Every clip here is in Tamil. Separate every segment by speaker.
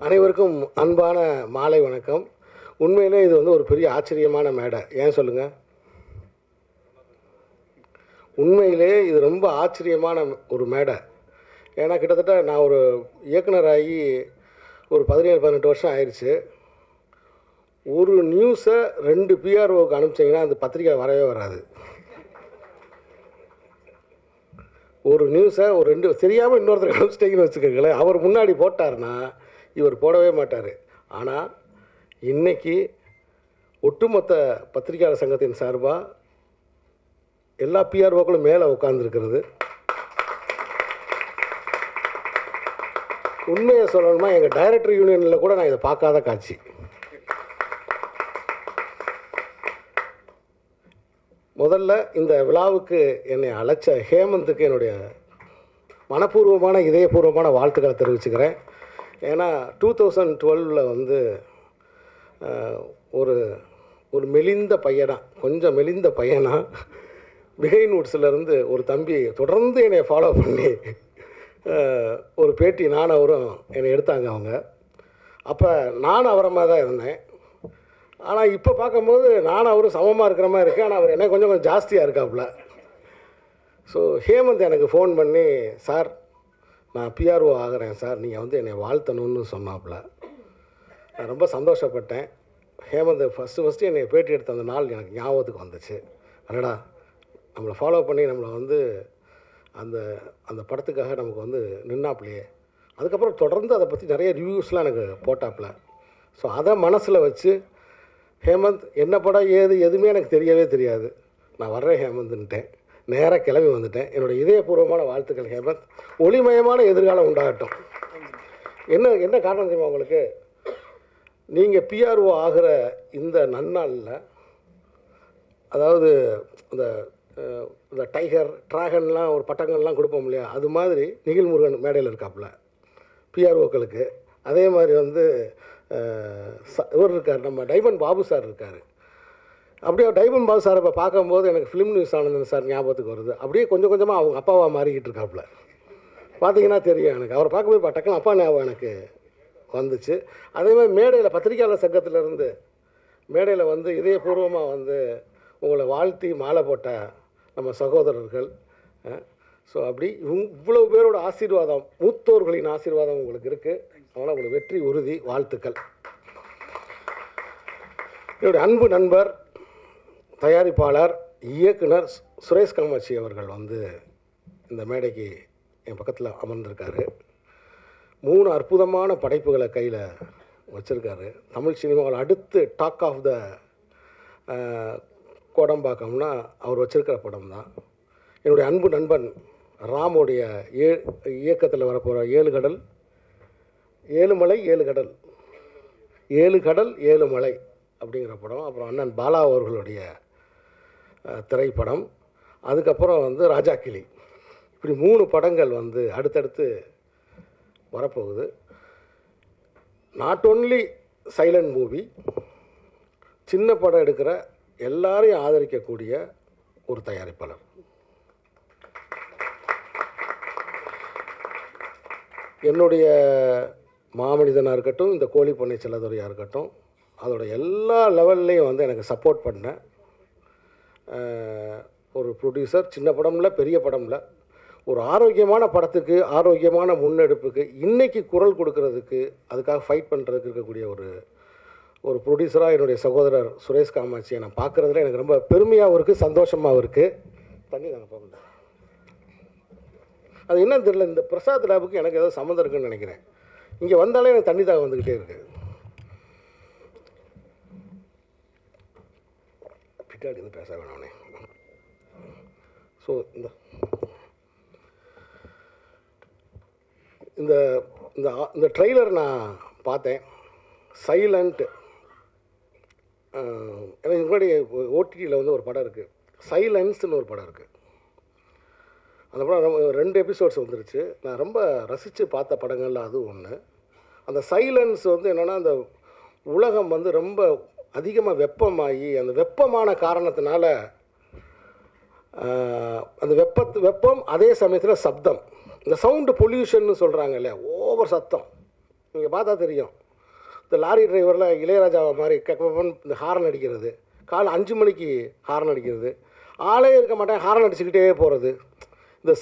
Speaker 1: அனைவருக்கும் அன்பான மாலை வணக்கம். உண்மையிலே இது வந்து ஒரு பெரிய ஆச்சரியமான மேடை. ஏன் சொல்லுங்கள்? உண்மையிலே இது ரொம்ப ஆச்சரியமான ஒரு மேடை. ஏன்னா கிட்டத்தட்ட நான் ஒரு இயக்குனராகி ஒரு 17-18 வருஷம் ஆயிடுச்சு. ஒரு நியூஸை 2 பிஆர்ஓவுக்கு அனுப்பிச்சிங்கன்னா அந்த பத்திரிக்கை வரவே வராது. ஒரு நியூஸை ஒரு 2 தெரியாமல் இன்னொருத்தர் அனுப்பிச்சிட்டிங்கன்னு வச்சுக்கோங்களேன், அவர் முன்னாடி போட்டார்னா இவர் போடவே மாட்டார். ஆனால் இன்றைக்கி ஒட்டுமொத்த பத்திரிகையாளர் சங்கத்தின் சார்பாக எல்லா பிஆர்ஓக்களும் மேலே உட்காந்துருக்கிறது. உண்மையை சொல்லணுமா, எங்கள் டைரக்டர் யூனியனில் கூட நான் இதை பார்க்காத காட்சி. முதல்ல இந்த விழாவுக்கு என்னை அழைச்ச ஹேமந்துக்கு என்னுடைய மனப்பூர்வமான இதயபூர்வமான வாழ்த்துக்களை தெரிவிச்சுக்கிறேன். ஏன்னா 2012 வந்து ஒரு ஒரு மெலிந்த பையனா, கொஞ்சம் மெலிந்த பையனா பிஹைண்ட் வுட்ஸ்லேருந்து ஒரு தம்பி தொடர்ந்து என்னை ஃபாலோ பண்ணி ஒரு பேட்டி நானும் அவரும் என்னை எடுத்தாங்க அவங்க. அப்போ நானும் அவரை மாதிரி தான் இருந்தேன். ஆனால் இப்போ பார்க்கும்போது நானும் அவரும் சமமாக இருக்கிற மாதிரி இருக்குது. ஆனால் அவர் என்ன கொஞ்சம் ஜாஸ்தியாக இருக்காப்புல. ஸோ ஹேமந்த் எனக்கு ஃபோன் பண்ணி, சார் நான் பிஆர்ஓ ஆகிறேன் சார், நீங்கள் வந்து என்னை வாழ்த்தணும்னு சொன்னாப்புல. நான் ரொம்ப சந்தோஷப்பட்டேன். ஹேமந்த் ஃபஸ்ட்டு என்னை பேட்டி எடுத்த அந்த நாள் எனக்கு ஞாபகத்துக்கு வந்துச்சு. அடடா, நம்மளை ஃபாலோ பண்ணி நம்மளை வந்து அந்த அந்த படத்துக்காக நமக்கு வந்து நின்னாப்புலையே. அதுக்கப்புறம் தொடர்ந்து அதை பற்றி நிறைய ரிவ்யூஸ்லாம் எனக்கு போட்டாப்புல. ஸோ அதை மனசில் வச்சு, ஹேமந்த் என்ன படம் ஏது எதுவுமே எனக்கு தெரியவே தெரியாது, நான் வர்றேன் ஹேமந்த்ன்ட்டேன். நேராக கிளம்பி வந்துட்டேன். என்னோடய இதயபூர்வமான வாழ்த்துக்கள் ஹேமந்த். ஒளிமயமான எதிர்காலம் உண்டாகட்டும். என்ன காரணம் தெரியுமா உங்களுக்கு? நீங்கள் பிஆர்ஓ ஆகிற இந்த நன்னாளில், அதாவது இந்த டைகர் ட்ராகன்லாம் ஒரு பட்டங்கள்லாம் கொடுப்போம் இல்லையா, அது மாதிரி நிகில் முருகன் மேடையில் இருக்காப்புல பிஆர்ஓக்களுக்கு. அதே மாதிரி வந்து இவர் இருக்கார், நம்ம டைமண்ட் பாபு சார் இருக்கார். அப்படியே டைமண்ட் பாபு சார் இப்போ பார்க்கும்போது எனக்கு ஃபிலிம் நியூஸ் ஆனந்தன் சார் ஞாபகத்துக்கு வருது. அப்படியே கொஞ்சம் கொஞ்சமாக அவங்க அப்பாவாக மாறிக்கிட்டு இருக்காப்புல. பார்த்தீங்கன்னா தெரியும் எனக்கு. அவரை பார்க்கும்போது டக்குன்னு அப்பா ஞாபகம் எனக்கு வந்துச்சு. அதே மாதிரி மேடையில் பத்திரிகையாளர் சங்கத்திலேருந்து மேடையில் வந்து இதயபூர்வமாக வந்து உங்களை வாழ்த்தி மாலை போட்ட நம்ம சகோதரர்கள். ஸோ அப்படி இவ்வளோ பேரோட ஆசீர்வாதம், மூத்தோர்களின் ஆசீர்வாதம் உங்களுக்கு இருக்குது. அதனால் உங்களுக்கு வெற்றி உறுதி. வாழ்த்துக்கள். என்னுடைய அன்பு நண்பர், தயாரிப்பாளர், இயக்குனர் சுரேஷ் காமாட்சி அவர்கள் வந்து இந்த மேடைக்கு என் பக்கத்தில் அமர்ந்திருக்காரு. 3 அற்புதமான படைப்புகளை கையில் வச்சுருக்காரு. தமிழ் சினிமாவில் அடுத்து டாக் ஆஃப் த கோடம்பாக்கம்னா அவர் வச்சுருக்கிற படம் தான். என்னுடைய அன்பு நண்பன் ராமுடைய இயக்கத்தில் வரப்போகிற 7 கடல் 7 மலை 7 கடல் 7 கடல் 7 மலை அப்படிங்கிற படம். அப்புறம் அண்ணன் பாலா அவர்களுடைய திரைப்படம். அதுக்கப்புறம் வந்து ராஜா கிளி. இப்படி 3 படங்கள் வந்து அடுத்தடுத்து வரப்போகுது. நாட் ஓன்லி சைலண்ட் மூவி, சின்ன படம் எடுக்கிற எல்லாரையும் ஆதரிக்கக்கூடிய ஒரு தயாரிப்பாளர். என்னுடைய மாமனிதனாக இருக்கட்டும், இந்த கோழி பொன்னை செல்லதுரையாக இருக்கட்டும், அதோட எல்லா லெவல்லையும் வந்து எனக்கு சப்போர்ட் பண்ண ஒரு ப்ரொடியூசர். சின்ன படம்ல, பெரிய படம்ல, ஒரு ஆரோக்கியமான படத்துக்கு, ஆரோக்கியமான முன்னெடுப்புக்கு, இன்றைக்கி குரல் கொடுக்கறதுக்கு, அதுக்காக ஃபைட் பண்ணுறதுக்கு இருக்கக்கூடிய ஒரு ப்ரொடியூசராக என்னுடைய சகோதரர் சுரேஷ் காமாட்சியை நான் பார்க்குறதுல எனக்கு ரொம்ப பெருமையாகவும் இருக்குது, சந்தோஷமாகவும் இருக்குது. தண்ணி நாங்கள் போகணும். அது என்னன்னு தெரியல, இந்த பிரசாத் லேபுக்கு எனக்கு ஏதோ சம்மந்தம் இருக்குன்னு நினைக்கிறேன். இங்கே வந்தாலே எனக்கு தண்ணி தாக வந்துக்கிட்டே இருக்குது. பின்னாடி வந்து பேச வேணாமே. ஸோ இந்த இந்த ட்ரெய்லர் நான் பார்த்தேன். சைலண்ட். எனக்கு முன்னாடி ஓடிடியில் வந்து ஒரு படம் இருக்குது, சைலன்ஸ்னு ஒரு படம் இருக்குது. அந்த படம் 2 எபிசோட்ஸ் வந்துருச்சு. நான் ரொம்ப ரசித்து பார்த்த படங்களில் அது ஒன்று. அந்த சைலன்ஸ் வந்து என்னென்னா, அந்த உலகம் வந்து ரொம்ப அதிகமாக வெப்பமாகி, அந்த வெப்பமான காரணத்தினால அந்த வெப்பம், அதே சமயத்தில் சப்தம், இந்த சவுண்டு பொல்யூஷன்னு சொல்கிறாங்க இல்லையா, ஓவர் சத்தம். நீங்கள் பார்த்தா தெரியும், இந்த லாரி டிரைவரில் இளையராஜாவை மாதிரி இந்த ஹாரன் அடிக்கிறது, காலை 5 மணிக்கு ஹாரன் அடிக்கிறது, ஆளே இருக்க மாட்டேன் ஹாரன் அடிச்சுக்கிட்டே போகிறது. இந்த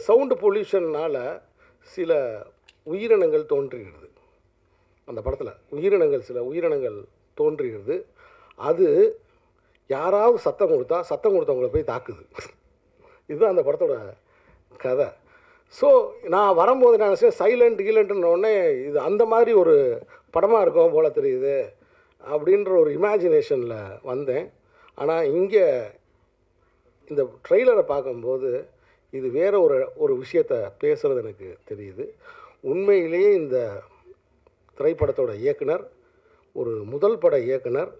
Speaker 1: சவுண்டு பொல்யூஷன்னால் சில உயிரினங்கள் தோன்றுகிறது. அந்த படத்தில் சில உயிரினங்கள் தோன்றுகிறது. அது யாராவது சத்தம் கொடுத்தவங்களை போய் தாக்குது. இதுதான் அந்த படத்தோட கதை. ஸோ நான் வரும்போது நான் நினச்சேன் சைலண்ட்னோடனே இது அந்த மாதிரி ஒரு படமாக இருக்கும் போல் தெரியுது அப்படின்ற ஒரு இமேஜினேஷனில் வந்தேன். ஆனால் இங்கே இந்த ட்ரெய்லரை பார்க்கும்போது இது வேறு ஒரு விஷயத்தை பேசுகிறது எனக்கு தெரியுது. உண்மையிலேயே இந்த திரைப்படத்தோட இயக்குனர், ஒரு முதல் பட இயக்குனர்,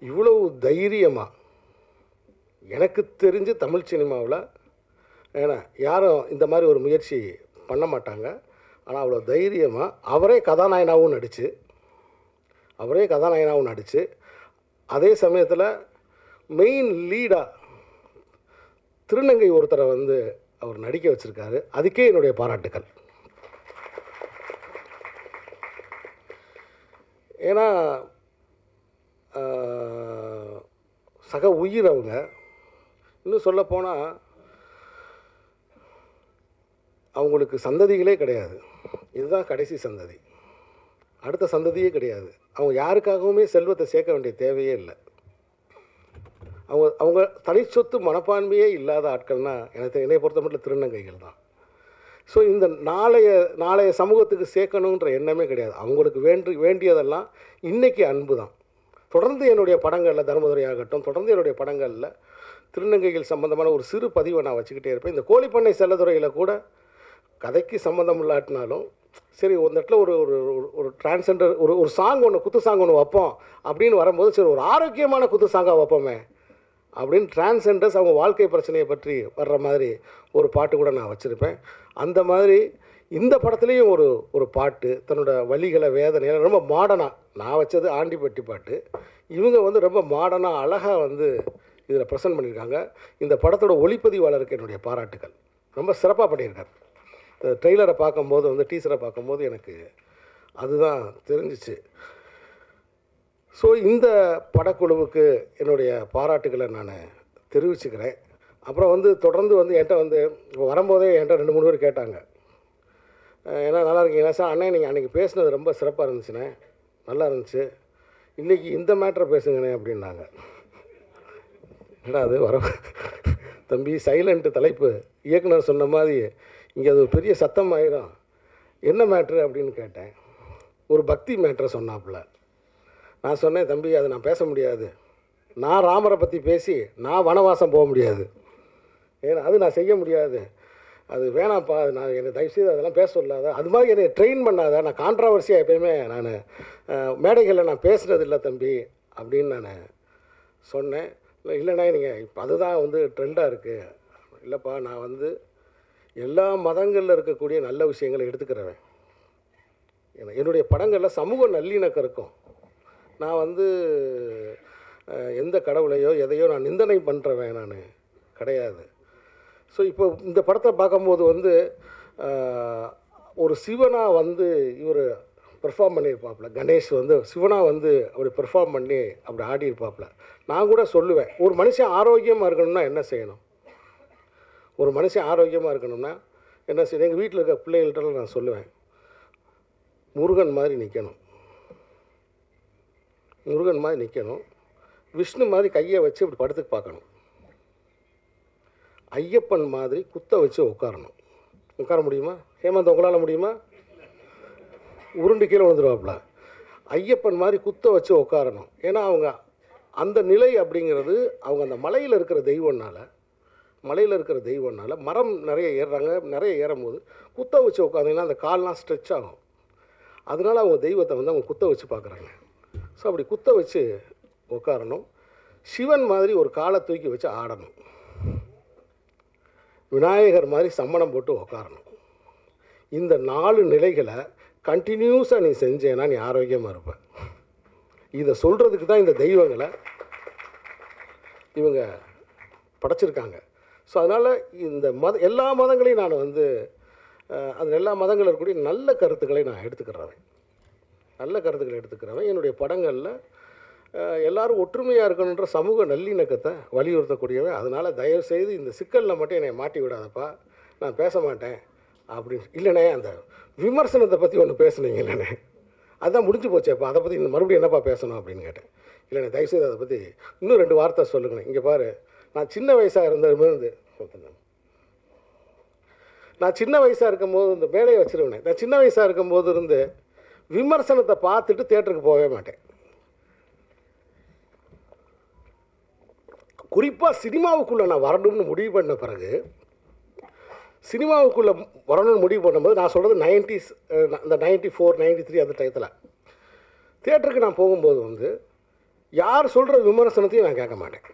Speaker 1: இவ்வளவு தைரியமாக, எனக்கு தெரிஞ்சு தமிழ் சினிமாவில் ஏன்னா யாரும் இந்த மாதிரி ஒரு முயற்சி பண்ண மாட்டாங்க. ஆனால் அவ்வளோ தைரியமாக அவரே கதாநாயகனாகவும் நடித்து அதே சமயத்தில் மெயின் லீடாக திருநங்கை ஒருத்தரை அவர் நடிக்க வச்சுருக்காரு. அதுக்கே என்னுடைய பாராட்டுக்கள். ஏன்னா சக உயிர் அவங்க. இன்னும் சொல்லப்போனால் அவங்களுக்கு சந்ததிகளே கிடையாது. இதுதான் கடைசி சந்ததி. அடுத்த சந்ததியே கிடையாது. அவங்க யாருக்காகவுமே செல்வத்தை சேர்க்க வேண்டிய தேவையே இல்லை. அவங்க தனி சொத்து மனப்பான்மையே இல்லாத ஆட்கள்னால் என்னை பொறுத்த மட்டும் திருநங்கைகள் தான். ஸோ இந்த நாளைய சமூகத்துக்கு சேர்க்கணுன்ற எண்ணமே கிடையாது. அவங்களுக்கு வேண்டியதெல்லாம் இன்றைக்கி அன்பு தான். தொடர்ந்து என்னுடைய படங்களில் தர்மதுரை ஆகட்டும், தொடர்ந்து என்னுடைய படங்களில் திருநங்கைகள் சம்மந்தமான ஒரு சிறு பதிவை நான் வச்சுக்கிட்டே இருப்பேன். இந்த கோழிப்பண்ணை செல்லதுறையில் கூட கதைக்கு சம்மந்தம் இல்லாட்டினாலும் சரி, ஒரு இடத்துல ஒரு டிரான்ஸ்ஜெண்டர் ஒரு சாங் ஒன்று, குத்து சாங் ஒன்று வைப்போம் அப்படின்னு வரும்போது, சரி ஒரு ஆரோக்கியமான குத்து சாங்காக வைப்போமே அப்படின்னு டிரான்ஸ்ஜெண்டர்ஸ் அவங்க வாழ்க்கை பிரச்சனையை பற்றி வர்ற மாதிரி ஒரு பாட்டு கூட நான் வச்சுருப்பேன். அந்த மாதிரி இந்த படத்துலேயும் ஒரு பாட்டு தன்னோட வலிகளை வேதனைகளை ரொம்ப மாடர்னாக, நான் வச்சது ஆண்டிப்பட்டி பாட்டு, இவங்க ரொம்ப மாடர்னாக அழகாக இதில் ப்ரெசென்ட் பண்ணியிருக்காங்க. இந்த படத்தோட ஒளிப்பதிவாளருக்கு என்னுடைய பாராட்டுக்கள். ரொம்ப சிறப்பாக பண்ணியிருக்காரு. ட்ரெய்லரை பார்க்கும்போது டீசரை பார்க்கும்போது எனக்கு அதுதான் தெரிஞ்சிச்சு. ஸோ இந்த படக்குழுவுக்கு என்னுடைய பாராட்டுக்களை நான் தெரிவிச்சுக்கிறேன். அப்புறம் தொடர்ந்து என்கிட்ட இப்போ வரும்போதே என்கிட்ட 2-3 பேர் கேட்டாங்க, ஏன்னா நல்லா இருக்கீங்களா சார், அண்ணே நீங்கள் அன்றைக்கி பேசுனது ரொம்ப சிறப்பாக இருந்துச்சுண்ணே, நல்லா இருந்துச்சு, இன்றைக்கி இந்த மேட்ரை பேசுங்கண்ணே அப்படின்னாங்க. ஏன்னா அது தம்பி சைலண்ட்டு தலைப்பு, இயக்குனர் சொன்ன மாதிரி இங்கே அது ஒரு பெரிய சத்தம் ஆயிரும், என்ன மேட்ரு அப்படின்னு கேட்டேன். ஒரு பக்தி மேட்ரை சொன்னாப்புல. நான் சொன்னேன், தம்பி அதை நான் பேச முடியாது, நான் ராமரை பற்றி பேசி நான் வனவாசம் போக முடியாது, ஏன்னா அது நான் செய்ய முடியாது, அது வேணாம்ப்பா, அது நான் என்னை தயவுசெய்து அதெல்லாம் பேச சொல்லாத, அது மாதிரி என்னை ட்ரெயின் பண்ணாத, நான் கான்ட்ராவர்சியாக எப்பயுமே நான் மேடைகளில் நான் பேசுகிறது இல்லை தம்பி அப்படின்னு நான் சொன்னேன். இல்லைண்ணா நீங்கள் இப்போ அதுதான் ட்ரெண்டாக இருக்குது. இல்லைப்பா, நான் எல்லா மதங்களில் இருக்கக்கூடிய நல்ல விஷயங்களை எடுத்துக்கிறவன். என்னுடைய படங்களில் சமூக நல்லிணக்கம் இருக்கும். நான் எந்த கடவுளையோ எதையோ நான் நிந்தனை பண்ணுறவன் நான் கிடையாது. ஸோ இப்போ இந்த படத்தை பார்க்கும்போது ஒரு சிவனாக இவர் பெர்ஃபார்ம் பண்ணியிருப்பாப்புல, கணேஷ் சிவனாக அப்படி பெர்ஃபார்ம் பண்ணி அப்படி ஆடியிருப்பாப்புல. நான் கூட சொல்லுவேன், ஒரு மனுஷன் ஆரோக்கியமாக இருக்கணும்னா என்ன செய்யணும், ஒரு மனுஷன் ஆரோக்கியமாக இருக்கணும்னா என்ன செய்யணும். எங்கள் வீட்டில் இருக்க பிள்ளைகள்கிட்ட நான் சொல்லுவேன், முருகன் மாதிரி நிற்கணும், முருகன் மாதிரி நிற்கணும், விஷ்ணு மாதிரி கையை வச்சு இப்படி படத்துக்கு பார்க்கணும், ஐயப்பன் மாதிரி குத்த வச்சு உட்காரணும். உட்கார முடியுமா ஹேமந்த், உங்களால் முடியுமா? உருண்டு கீழே விழுந்துருவாப்புல. ஐயப்பன் மாதிரி குத்த வச்சு உட்காரணும். ஏன்னா அவங்க அந்த நிலை அப்படிங்கிறது அவங்க அந்த மலையில் இருக்கிற தெய்வம்னால மரம் நிறைய ஏறுறாங்க, நிறைய ஏறும்போது குத்த வச்சு உட்காந்திங்கன்னா அந்த கால்லாம் ஸ்ட்ரெச் ஆகும். அதனால் அவங்க தெய்வத்தை அவங்க குத்த வச்சு பார்க்குறாங்க. ஸோ அப்படி குத்த வச்சு உட்காரணும். சிவன் மாதிரி ஒரு காலை தூக்கி வச்சு ஆடணும். விநாயகர் மாதிரி சம்மணம் போட்டு உட்காரணும். இந்த 4 நிலைகளை கண்டினியூஸாக நீ செஞ்சேன்னா நீ ஆரோக்கியமாக இருப்ப. இதை சொல்கிறதுக்கு தான் இந்த தெய்வங்களை இவங்க படைச்சிருக்காங்க. ஸோ அதனால் இந்த எல்லா மதங்களையும் நான் அதில் எல்லா மதங்களும் இருக்கக்கூடிய நல்ல கருத்துக்களை நான் எடுத்துக்கிறவன், நல்ல கருத்துக்களை எடுத்துக்கிறவன். என்னுடைய படங்களில் எல்லோரும் ஒற்றுமையாக இருக்கணுன்ற சமூக நல்லிணக்கத்தை வலியுறுத்தக்கூடியவன். அதனால் தயவுசெய்து இந்த சிக்கலில் மட்டும் என்னை மாட்டி விடாதப்பா, நான் பேச மாட்டேன் அப்படின்னு. இல்லைண்ணே, அந்த விமர்சனத்தை பற்றி ஒன்று பேசுனீங்க இல்லைண்ணே, அதுதான் முடிஞ்சு போச்சேப்பா, அதை பற்றி இந்த மறுபடியும் என்னப்பா பேசணும் அப்படின்னு கேட்டேன். இல்லைண்ணே, தயவுசெய்து அதை பற்றி இன்னும் 2 வார்த்தை சொல்லுங்கண்ணே. இங்கே பாரு, நான் சின்ன வயசாக இருந்தது நான் சின்ன வயசாக இருக்கும்போது இந்த வேலையை வச்சுருவேன். நான் சின்ன வயசாக இருக்கும்போது இருந்து விமர்சனத்தை பார்த்துட்டு தேட்டருக்கு போகவே மாட்டேன். குறிப்பாக சினிமாவுக்குள்ளே நான் வரணும்னு முடிவு பண்ண பிறகு, சினிமாவுக்குள்ளே வரணும்னு முடிவு பண்ணும்போது, நான் சொல்கிறது 90s, இந்த 94, 93 அந்த டயத்தில் தேட்டருக்கு நான் போகும்போது வந்து யார் சொல்கிற விமர்சனத்தையும் நான் கேட்க மாட்டேன்,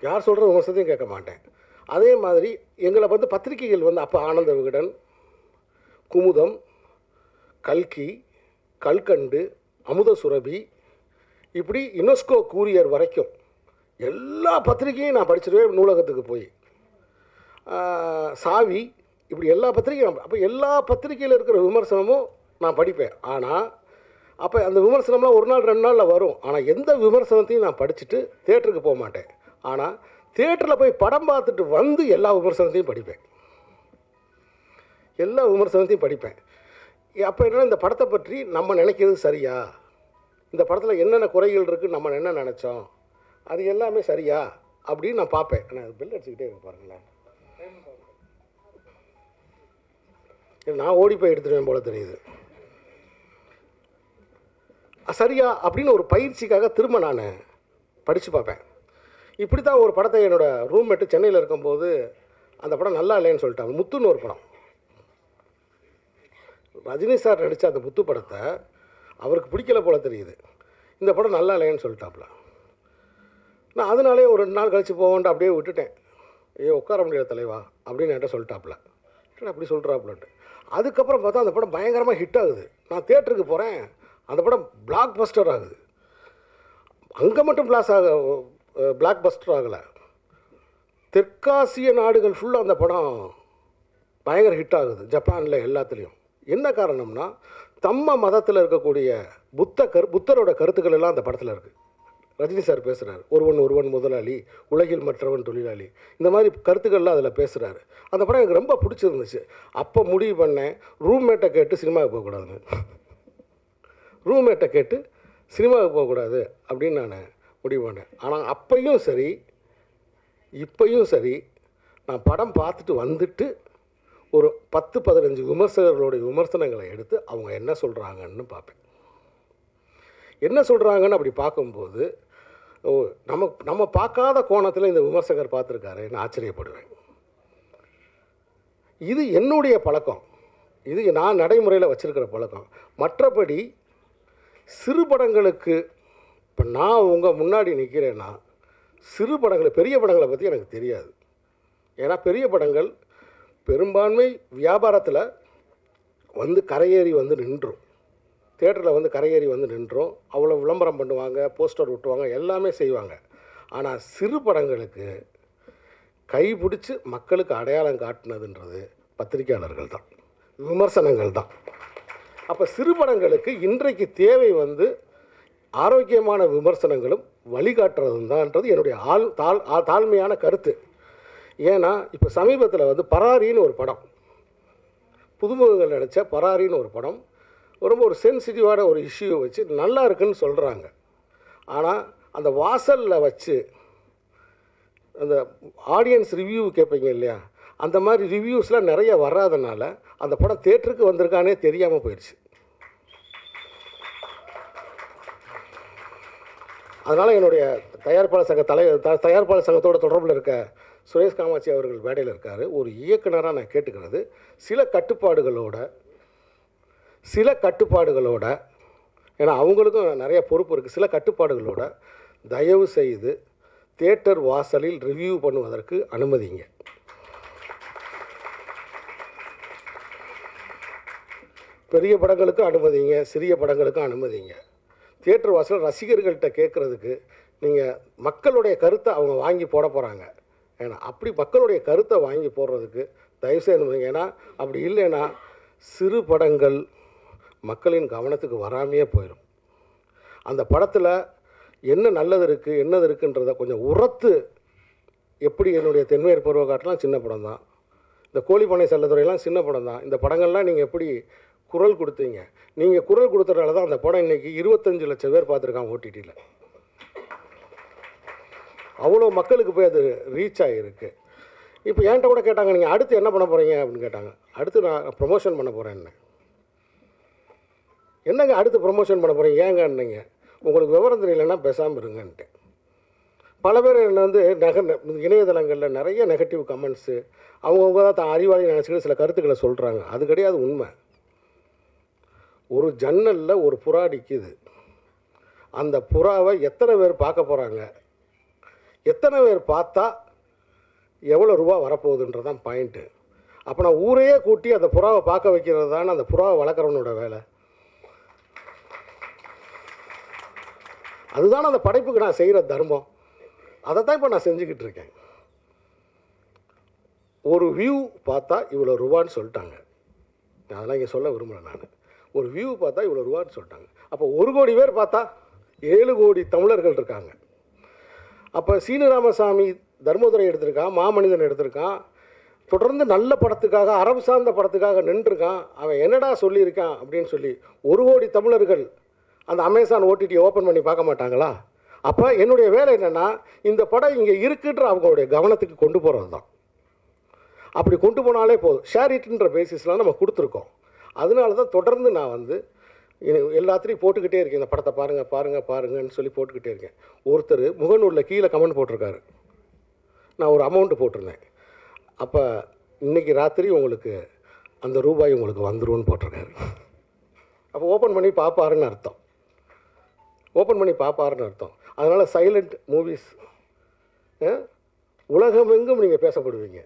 Speaker 1: யார் சொல்கிற விமர்சனத்தையும் கேட்க மாட்டேன். அதே மாதிரி எங்களை வந்து பத்திரிகைகள் வந்து அப்போ ஆனந்த விகடன், குமுதம், கல்கி, கல்கண்டு, அமுத சுரபி, இப்படி யுனெஸ்கோ கூரியர் வரைக்கும் எல்லா பத்திரிகையும் நான் படிச்சிருவேன். நூலகத்துக்கு போய் சாவி, இப்படி எல்லா பத்திரிகையும், அப்போ எல்லா பத்திரிகையில் இருக்கிற விமர்சனமும் நான் படிப்பேன். ஆனால் அப்போ அந்த விமர்சனம்லாம் 1 நாள் 2 நாளில் வரும். ஆனால் எந்த விமர்சனத்தையும் நான் படிச்சுட்டு தேட்டருக்கு போக மாட்டேன். ஆனால் தேட்டரில் போய் படம் பார்த்துட்டு வந்து எல்லா விமர்சனத்தையும் படிப்பேன், எல்லா விமர்சனத்தையும் படிப்பேன். அப்போ என்னென்னா, இந்த படத்தை பற்றி நம்ம நினைக்கிறது சரியா, இந்த படத்தில் என்னென்ன குறைகள் இருக்குது, நம்ம என்ன நினச்சோம், அது எல்லாமே சரியா அப்படின்னு நான் பார்ப்பேன். நான் பில் அடிச்சுக்கிட்டே இருக்க பாருங்களேன், நான் ஓடி போய் எடுத்துடுவேன் போல தெரியுது. சரியா அப்படின்னு ஒரு பயிற்சிக்காக திரும்ப நான் படித்து பார்ப்பேன். இப்படி தான் ஒரு படத்தை என்னோடய ரூம்மேட்டு சென்னையில் இருக்கும்போது அந்த படம் நல்லா இல்லைன்னு சொல்லிட்டாங்க. முத்துன்னு ஒரு படம், ரஜினி சார் நடித்த அந்த முத்து படத்தை அவருக்கு பிடிக்கல போல தெரியுது. இந்த படம் நல்லா இல்லைன்னு சொல்லிட்டாப்புல. நான் அதனாலே ஒரு 2 நாள் கழித்து போவேன்ட்டு அப்படியே விட்டுட்டேன். உட்கார முடியாத தலைவா அப்படின்னு என்கிட்ட சொல்லிட்டாப்புல. அப்படி சொல்கிறாப்புலன்ட்டு. அதுக்கப்புறம் பார்த்தா அந்த படம் பயங்கரமாக ஹிட் ஆகுது. நான் தேட்டருக்கு போகிறேன், அந்த படம் பிளாக் பஸ்டர் ஆகுது. அங்கே மட்டும் பிளாக் பஸ்டர் ஆகலை, தெற்காசிய நாடுகள் ஃபுல்லாக அந்த படம் பயங்கர ஹிட் ஆகுது, ஜப்பானில் எல்லாத்துலேயும். என்ன காரணம்னா, தம்ம மதத்தில் இருக்கக்கூடிய புத்தரோட கருத்துக்கள் எல்லாம் அந்த படத்தில் இருக்குது. ரஜினி சார் பேசுகிறார், ஒருவன் முதலாளி, உலகில் மற்றவன் தொழிலாளி, இந்த மாதிரி கருத்துக்கள்லாம் அதில் பேசுகிறாரு. அந்த படம் எனக்கு ரொம்ப பிடிச்சிருந்துச்சு. அப்போ முடிவு பண்ணேன், ரூம்மேட்டை கேட்டு சினிமாவுக்கு போகக்கூடாதுன்னு. ரூம்மேட்டை கேட்டு சினிமாவுக்கு போகக்கூடாது அப்படின்னு நான் முடிவு பண்ணேன். ஆனால் அப்பையும் சரி இப்பையும் சரி, நான் படம் பார்த்துட்டு வந்துட்டு ஒரு 10-15 விமர்சகர்களுடைய விமர்சனங்களை எடுத்து அவங்க என்ன சொல்கிறாங்கன்னு பார்ப்பேன். என்ன சொல்கிறாங்கன்னு அப்படி பார்க்கும்போது, நம்ம பார்க்காத கோணத்தில் இந்த விமர்சகர் பார்த்துருக்காருன்னு ஆச்சரியப்படுவேன். இது என்னுடைய பழக்கம், இது நான் நடைமுறையில் வச்சுருக்கிற பழக்கம். மற்றபடி சிறு படங்களுக்கு இப்போ நான் உங்கள் முன்னாடி நிற்கிறேன்னா, சிறு படங்களை, பெரிய படங்களை பற்றி எனக்கு தெரியாது. ஏன்னா பெரிய படங்கள் பெரும்பான்மை வியாபாரத்தில் வந்து கரையேறி வந்து நின்றும், தேட்டரில் வந்து கரையேறி வந்து நின்றோம். அவ்வளோ விளம்பரம் பண்ணுவாங்க, போஸ்டர் விட்டுவாங்க, எல்லாமே செய்வாங்க. ஆனால் சிறு படங்களுக்கு கைப்பிடிச்சு மக்களுக்கு அடையாளம் காட்டினதுன்றது பத்திரிகையாளர்கள் தான், விமர்சனங்கள் தான். அப்போ சிறு படங்களுக்கு இன்றைக்கு தேவை வந்து ஆரோக்கியமான விமர்சனங்களும் வழிகாட்டுறதும் தான்ன்றது என்னுடைய தாழ்மையான கருத்து. ஏன்னா இப்போ சமீபத்தில் வந்து பராரின்னு ஒரு படம், புதுமுகங்கள் நடித்த பராரின்னு ஒரு படம், ரொம்ப ஒரு சென்சிட்டிவான ஒரு இஷ்யூவை வச்சு நல்லா இருக்குன்னு சொல்கிறாங்க. ஆனால் அந்த வாசலில் வச்சு அந்த ஆடியன்ஸ் ரிவ்யூ கேட்பீங்க இல்லையா, அந்த மாதிரி ரிவ்யூஸ்லாம் நிறைய வராதனால அந்த படம் தேட்டருக்கு வந்திருக்கானே தெரியாமல் போயிடுச்சு. அதனால் என்னுடைய தயாரிப்பாளர் சங்கத்தோட தொடர்பில் இருக்க சுரேஷ் காமாட்சி அவர்கள் மேடையில் இருக்கார். ஒரு இயக்குனராக நான் கேட்டுக்கிறது, சில கட்டுப்பாடுகளோட, ஏன்னா அவங்களுக்கும் நிறைய பொறுப்பு இருக்குது, சில கட்டுப்பாடுகளோட தயவு செய்து தியேட்டர் வாசலில் ரிவ்யூ பண்ணுவதற்கு அனுமதிங்க. பெரிய படங்களுக்கும் அனுமதிங்க, சிறிய படங்களுக்கும் அனுமதிங்க. தியேட்டர் வாசல் ரசிகர்கள்ட்ட கேட்குறதுக்கு நீங்கள் மக்களுடைய கருத்தை அவங்க வாங்கி போட போகிறாங்க. ஏன்னா அப்படி மக்களுடைய கருத்தை வாங்கி போடுறதுக்கு தயவுசெய்து. ஏன்னா அப்படி இல்லைன்னா சிறு படங்கள் மக்களின் கவனத்துக்கு வராமையே போயிடும். அந்த படத்தில் என்ன நல்லது இருக்குது என்னது இருக்குன்றதை கொஞ்சம் உரத்து, எப்படி என்னுடைய தென்மையர் பருவக்காட்டெலாம் சின்ன படம் தான், இந்த கோழிப்பண்ணை செல்லத்துறையெல்லாம் சின்ன படம் தான். இந்த படங்கள்லாம் நீங்கள் எப்படி குரல் கொடுத்தீங்க? நீங்கள் குரல் கொடுத்தனால தான் அந்த படம் இன்றைக்கி 25 லட்சம் பேர் பார்த்துருக்காங்க ஓடிடியில். அவ்வளோ மக்களுக்கு போய் அது ரீச் ஆகிருக்கு. இப்போ என்கிட்ட கூட கேட்டாங்க, நீங்கள் அடுத்து என்ன பண்ண போகிறீங்க அப்படின்னு கேட்டாங்க. அடுத்து நான் ப்ரொமோஷன் பண்ண போகிறேன்னு. என்னங்க அடுத்து ப்ரொமோஷன் பண்ண போகிறீங்க ஏங்கன்னீங்க? உங்களுக்கு விவரம் தெரியலன்னா பேசாமல் இருங்கன்ட்டு. பல பேர் என்ன வந்து இணையதளங்களில் நிறைய நெகட்டிவ் கமெண்ட்ஸு, அவங்கவுங்க தான் தான் அறிவாளி நினச்சிக்கிட்டு சில கருத்துக்களை சொல்கிறாங்க. அது கிடையாது உண்மை. ஒரு ஜன்னலில் ஒரு புறா நிற்கிது. அந்த புறாவை எத்தனை பேர் பார்க்க போகிறாங்க, எத்தனை பேர் பார்த்தா எவ்வளோ ரூபா வரப்போகுதுன்றதான் பாயிண்ட்டு. அப்போ நான் ஊரையே கூட்டி அந்த புறாவை பார்க்க வைக்கிறது தானே அந்த புறாவை வளர்க்குறவனோட வேலை. அதுதான் அந்த படைப்புக்கு நான் செய்கிற தர்மம். அதை தான் இப்போ நான் செஞ்சுக்கிட்டு இருக்கேன். ஒரு வியூ பார்த்தா இவ்வளோ ரூபான்னு சொல்லிட்டாங்க. அதெல்லாம் இங்கே சொல்ல விரும்புகிறேன் நான். ஒரு வியூ பார்த்தா இவ்வளோ ரூபான்னு சொல்லிட்டாங்க. அப்போ 1 கோடி பேர் பார்த்தா 7 கோடி தமிழர்கள் இருக்காங்க. அப்போ சீனு ராமசாமி தர்மதுரை எடுத்திருக்கான், மாமனிதன் எடுத்திருக்கான், தொடர்ந்து நல்ல படத்துக்காக அறம் சார்ந்த படத்துக்காக நின்றுருக்கான். அவன் என்னடா சொல்லியிருக்கான் அப்படின்னு சொல்லி 1 கோடி தமிழர்கள் அந்த அமேசான் ஓடிடியை ஓப்பன் பண்ணி பார்க்க மாட்டாங்களா? அப்போ என்னுடைய வேலை என்னென்னா, இந்த படம் இங்கே இருக்குன்ற அவங்களுடைய கவனத்துக்கு கொண்டு போகிறது தான். அப்படி கொண்டு போனாலே போதும். ஷேர் இட்ன்ற பேசிஸ்லாம் நம்ம கொடுத்துருக்கோம். அதனால தான் தொடர்ந்து நான் வந்து எல்லாத்துலேயும் போட்டுக்கிட்டே இருக்கேன். இந்த படத்தை பாருங்கள் பாருங்கள் பாருங்கன்னு சொல்லி போட்டுக்கிட்டே இருக்கேன். ஒருத்தர் முகநூலில் கீழே கமெண்ட் போட்டிருக்காரு. நான் ஒரு அமௌண்ட்டு போட்டிருந்தேன். அப்போ இன்றைக்கி ராத்திரி உங்களுக்கு அந்த ரூபாய் உங்களுக்கு வந்துரும்னு போட்டிருக்காரு. அப்போ ஓப்பன் பண்ணி பார்ப்பாருன்னு அர்த்தம். ஓப்பன் பண்ணி பார்ப்பாருன்னு அர்த்தம். அதனால் சைலண்ட் மூவிஸ் உலகமெங்கும் நீங்கள் பேசப்படுவீங்க.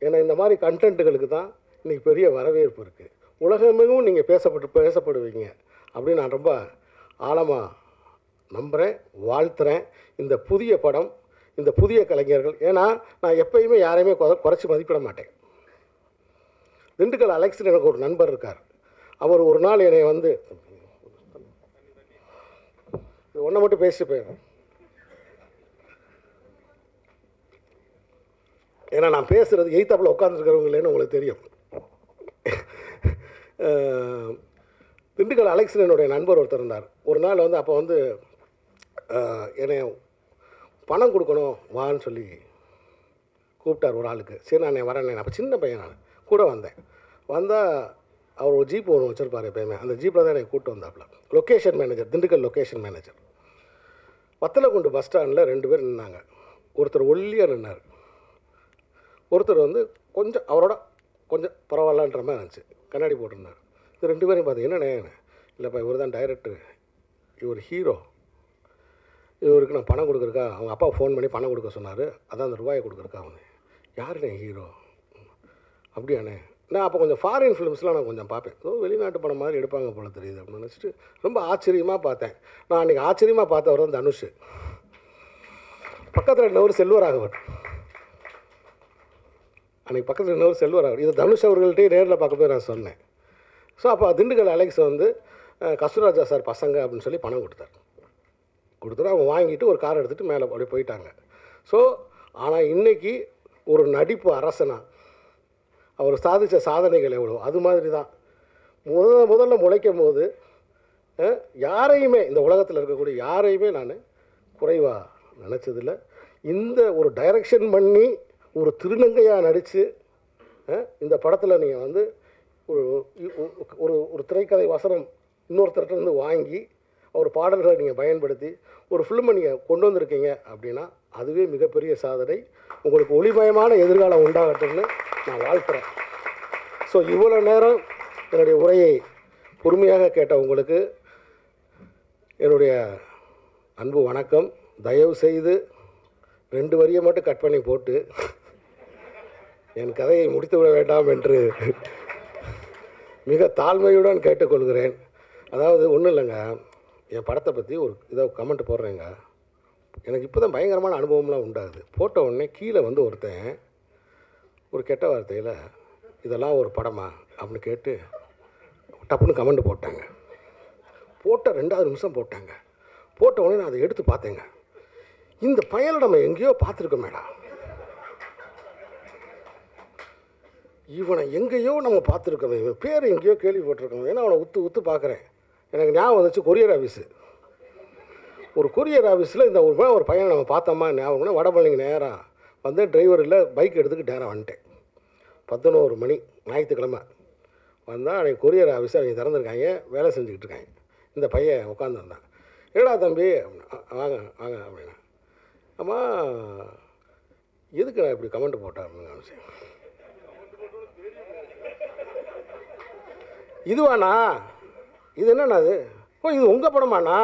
Speaker 1: ஏன்னா இந்த மாதிரி கண்டென்ட்டுகளுக்கு தான் இன்றைக்கி பெரிய வரவேற்பு இருக்குது. உலகமெங்கும் நீங்கள் பேசப்படுவீங்க அப்படின்னு நான் ரொம்ப ஆழமாக நம்புகிறேன், வாழ்த்துறேன். இந்த புதிய படம், இந்த புதிய கலைஞர்கள், ஏன்னா நான் எப்பயுமே யாரையுமே குறைச்சி மதிப்பிட மாட்டேன். திண்டுக்கல் அலெக்ஸ்னு எனக்கு ஒரு நண்பர் இருக்கார். அவர் ஒரு நாள் என்னை வந்து ஒன்றை மட்டும் பேசிட்டு போயிடுறேன். ஏன்னா நான் பேசுகிறது எய்த்தாப்பில் உட்காந்துருக்கிறவங்களேன்னு உங்களுக்கு தெரியும். திண்டுக்கல் அலெக்ஸ்னு என்னுடைய நண்பர் ஒருத்தர் இருந்தார். ஒரு நாள் வந்து அப்போ வந்து என்னை பணம் கொடுக்கணும் வான்னு சொல்லி கூப்பிட்டார் ஒரு ஆளுக்கு. சரி நான் வரேன். அப்போ சின்ன பையன், நான் கூட வந்தேன். வந்தால் அவர் ஒரு ஜீப் ஒன்று வச்சுருப்பார் எப்போயுமே. அந்த ஜீப்பில் தான் என்னை கூப்பிட்டு வந்தாப்புல. Location manager, Dindigul location manager. Vathalagundu bus ஸ்டாண்டில் 2 பேர் நின்னாங்க. ஒருத்தர் ஒல்லியாக நின்னார், ஒருத்தர் வந்து கொஞ்சம் அவரோட கொஞ்சம் பரவாயில்லன்ற மாதிரி இருந்துச்சு, கண்ணாடி போட்டிருந்தார். இது 2 பேரையும் பார்த்து என்னண்ணே, இல்லைப்பா இவர் தான் டைரக்டர், இவர் ஹீரோ, இவருக்கு நான் பணம் கொடுக்குறக்கா அவங்க அப்பா ஃபோன் பண்ணி பணம் கொடுக்க சொன்னார், அதான் அந்த ரூபாயை கொடுக்குறக்கா. அவனு யாருண்ணே ஹீரோ? அப்படியாண்ணே. நான் அப்போ கொஞ்சம் ஃபாரின் ஃபிலிம்ஸ்லாம் நான் கொஞ்சம் பார்ப்பேன். வெளிநாட்டு படம் மாதிரி எடுப்பாங்க போல தெரியுது அப்படின்னு நினச்சிட்டு ரொம்ப ஆச்சரியமாக பார்த்தேன். நான் அன்றைக்கி ஆச்சரியமாக பார்த்தவர் தான் தனுஷ். பக்கத்தில் இன்னொரு செல்வராகவன். அன்றைக்கி பக்கத்தில் இன்னொரு செல்வராகவன். இது தனுஷ் அவர்கள்ட்டே நேரில் பார்க்க போய் நான் சொன்னேன். ஸோ அப்போ திண்டுக்கல் அலெக்ஸ் வந்து கஸ்தூராஜா சார் பசங்க அப்படின்னு சொல்லி பணம் கொடுத்துட்டு அவங்க வாங்கிட்டு ஒரு கார் எடுத்துகிட்டு மேலே அப்படி போயிட்டாங்க. ஸோ ஆனால் இன்றைக்கி ஒரு நடிப்பு அரசனா அவர் சாதித்த சாதனைகள் எவ்வளோ, அது மாதிரி தான் முதல்ல முளைக்கும் போது யாரையுமே இந்த உலகத்தில் இருக்கக்கூடிய யாரையுமே நான் குறைவாக நினச்சதில்லை. இந்த ஒரு டைரக்ஷன் பண்ணி ஒரு திருநங்கையாக நடித்து இந்த படத்தில் நீங்கள் வந்து ஒரு ஒரு திரைக்கதை வசனம் இன்னொருத்தர்கிட்ட வாங்கி அவர் பாடல்களை நீங்கள் பயன்படுத்தி ஒரு ஃபிலிமை நீங்கள் கொண்டு வந்திருக்கீங்க அப்படின்னா அதுவே மிகப்பெரிய சாதனை. உங்களுக்கு ஒளிமயமான எதிர்காலம் உண்டாகட்டும்னு நான் வாழ்த்துறேன். ஸோ இவ்வளோ நேரம் என்னுடைய உரையை பொறுமையாக கேட்ட உங்களுக்கு என்னுடைய அன்பு வணக்கம். தயவு செய்து 2 வரியை மட்டும் கட் பண்ணி போட்டு என் கதையை முடித்து விட வேண்டாம் என்று மிக தாழ்மையுடன் கேட்டுக்கொள்கிறேன். அதாவது ஒன்றும் இல்லைங்க, என் படத்தை பற்றி ஒரு இதை கமெண்ட் போடுறேங்க. எனக்கு இப்போ தான் பயங்கரமான அனுபவம்லாம் உண்டாகுது. போட்ட உடனே கீழே வந்து ஒருத்தன் ஒரு கெட்ட வார்த்தையில் இதெல்லாம் ஒரு படமா அப்படின்னு கேட்டு டப்புன்னு கமெண்ட் போட்டாங்க. போட்ட 2வது நிமிஷம் போட்டாங்க. போட்ட உடனே நான் அதை எடுத்து பார்த்தேங்க. இந்த பயலை நம்ம எங்கேயோ பார்த்துருக்கோமேடா, இவனை எங்கேயோ நம்ம பார்த்துருக்கோமே, இவன் பேர் எங்கேயோ கேள்விப்பட்டிருக்கோம். ஏன்னா அவனை உத்து பார்க்குறேன். எனக்கு ஞாபகம் வந்துச்சு கொரியர் ஆஃபீஸு. ஒரு கொரியர் ஆஃபீஸில் இந்த ஒரு பையனை நம்ம பார்த்தோமா ஞாபகம். வடபழனிக்கு நேராக வந்து டிரைவர் இல்லை, பைக் எடுத்துக்கிட்டு நேராக வந்துட்டேன். 11 மணி ஞாயிற்றுக்கிழமை வந்தால் அன்றைக்கி கொரியர் ஆஃபீஸை அவங்க திறந்துருக்காங்க, வேலை செஞ்சுக்கிட்டு இருக்காங்க. இந்த பையன் உட்காந்துருந்தான். ஏடா தம்பி வாங்க வாங்க அப்படின்னா, அம்மா எதுக்கு நான் இப்படி கமெண்ட் போட்டேன் அப்படின்னு நினச்சேன். இதுவாண்ணா, இது என்னண்ணா அது? ஓ, இது உங்கள் படமாண்ணா?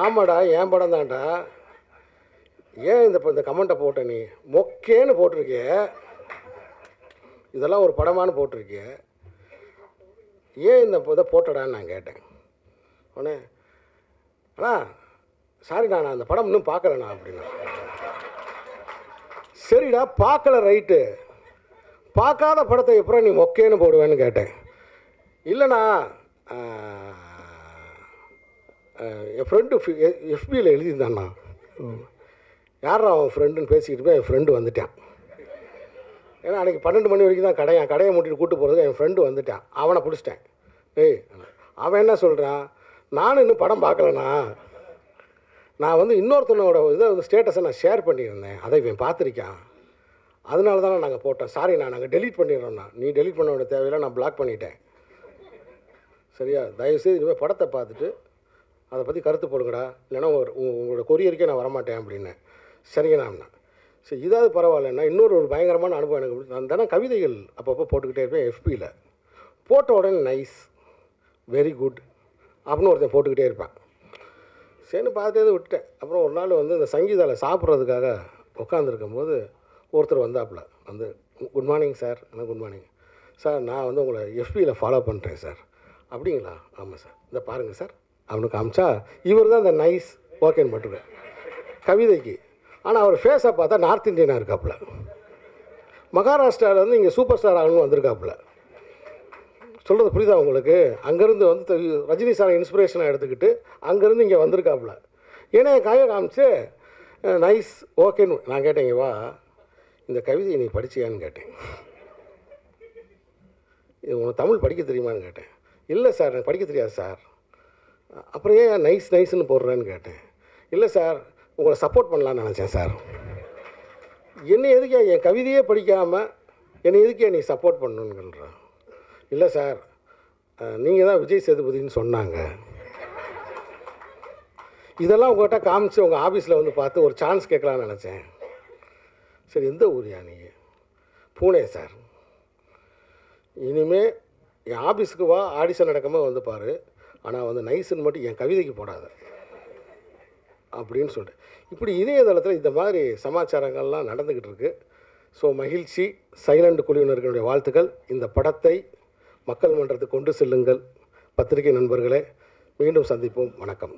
Speaker 1: ஆமாடா, என் படம் தான்டா. ஏன் இந்த கமெண்ட்டை போட்ட நீ? மொக்கேன்னு போட்டிருக்கிய, இதெல்லாம் ஒரு படமானு போட்டிருக்கிய, ஏன் இந்த இதை போட்டடான்னு நான் கேட்டேன். உடனே அண்ணா சாரிண்ணா, நான் அந்த படம் இன்னும் பார்க்கலண்ணா அப்படின்னா. சரிடா, பார்க்கல ரைட்டு, பார்க்காத படத்தை எப்பறம் நீ மொக்கேன்னு போடுவேன்னு கேட்டேன். இல்லைண்ணா, என் ஃப்ரெண்டு எஃபியில் எழுதியிருந்தாண்ணா. யாரா அவன் ஃப்ரெண்டுன்னு பேசிக்கிட்டு போய் என் ஃப்ரெண்டு வந்துட்டான். ஏன்னா அன்றைக்கி 12 மணி வரைக்கும் தான் கடையை மூட்டிட்டு கூப்பிட்டு போகிறதுக்கு என் ஃப்ரெண்டு வந்துட்டான். அவனை பிடிச்சிட்டேன். அவன் என்ன சொல்கிறான், நானும் இன்னும் படம் பார்க்கலண்ணா, நான் வந்து இன்னொருத்தனோட இதை வந்து ஸ்டேட்டஸை நான் ஷேர் பண்ணியிருந்தேன், அதை இவன் பார்த்துருக்கான், அதனால தானே நாங்கள் போட்டோம். சாரிண்ணா, நாங்கள் டெலீட் பண்ணிடுறோண்ணா. நீ டெலீட் பண்ண வேண்டிய தேவையில்லை, நான் பிளாக் பண்ணிட்டேன். சரியா? தயவுசெய்து இனிமேல் படத்தை பார்த்துட்டு அதை பற்றி கருத்து போடுங்கடா, இல்லைன்னா உங்களோட கொரியருக்கே நான் வரமாட்டேன் அப்படின்னு. சரிங்கண்ணா. சரி, இதாவது பரவாயில்லண்ணா. இன்னொரு பயங்கரமான அனுபவம் எனக்கு. நான் தானே கவிதைகள் அப்பப்போ போட்டுக்கிட்டே இருப்பேன் எஃபியில். போட்ட உடனே நைஸ், வெரி குட் அப்படின்னு ஒருத்தன் போட்டுக்கிட்டே இருப்பேன். சரின்னு பார்த்துட்டு விட்டுட்டேன். அப்புறம் ஒரு நாள் வந்து இந்த சங்கீதாவில் சாப்பிட்றதுக்காக உட்காந்துருக்கும் போது ஒருத்தர் வந்தாப்புல வந்து, good morning sir. Good morning sir, நான் வந்து உங்களை எஃபியில் ஃபாலோ பண்ணுறேன் சார். அப்படிங்களா? ஆமாம் சார், இந்த பாருங்கள் சார் அவனுக்கு காமிச்சா இவர் தான் இந்த நைஸ் ஓகேன்னு போட்டுருக்கேன் கவிதைக்கு. ஆனால் அவர் ஃபேஸை பார்த்தா நார்த் இந்தியனாக இருக்காப்புல. மகாராஷ்டிராவில் வந்து இங்கே சூப்பர் ஸ்டார் ஆகணும்னு வந்திருக்காப்புல. சொல்கிறது புரியுதா உங்களுக்கு? அங்கேருந்து வந்து ரஜினி சாரை இன்ஸ்பிரேஷனாக எடுத்துக்கிட்டு அங்கேருந்து இங்கே வந்திருக்காப்புல. ஏன்னா என் கையை காமிச்சு நைஸ் ஓகேன்னு. நான் கேட்டேங்க, வா இந்த கவிதையை நீ படிச்சியான்னு கேட்டேன். இது உனக்கு தமிழ் படிக்க தெரியுமான்னு கேட்டேன். இல்லை சார், எனக்கு படிக்க தெரியாது சார். அப்புறம் ஏன் நைஸ் நைஸ்ன்னு போடுறேன்னு கேட்டேன். இல்லை சார், உங்களை சப்போர்ட் பண்ணலான்னு நினச்சேன் சார். என்னை எதுக்கே என் கவிதையே படிக்காமல் என்னை எதுக்கே நீ சப்போர்ட் பண்ணணுங்கிறான். இல்லை சார், நீங்கள் தான் விஜய் சேதுபதினு சொன்னாங்க. இதெல்லாம் உங்கள்கிட்ட காமிச்சு உங்கள் ஆஃபீஸில் வந்து பார்த்து ஒரு சான்ஸ் கேட்கலான்னு நினச்சேன். சரி, எந்த ஊரியா நீங்கள்? பூனே சார். இனிமேல் என் ஆஃபீஸுக்கு வா, ஆடிஷன் நடக்காமல் வந்து பாரு, ஆனால் வந்து நைஸுன்னு மட்டும் என் கவிதைக்கு போடாத அப்படின்னு சொல்லிட்டு. இப்படி இணையதளத்தில் இந்த மாதிரி சமாச்சாரங்கள்லாம் நடந்துக்கிட்டு இருக்குது. ஸோ மகிழ்ச்சி. சைலண்ட் குழுவினர்களுடைய வாழ்த்துக்கள். இந்த படத்தை மக்கள் மன்றத்துக்கு கொண்டு செல்லுங்கள். பத்திரிகை நண்பர்களே, மீண்டும் சந்திப்போம். வணக்கம்.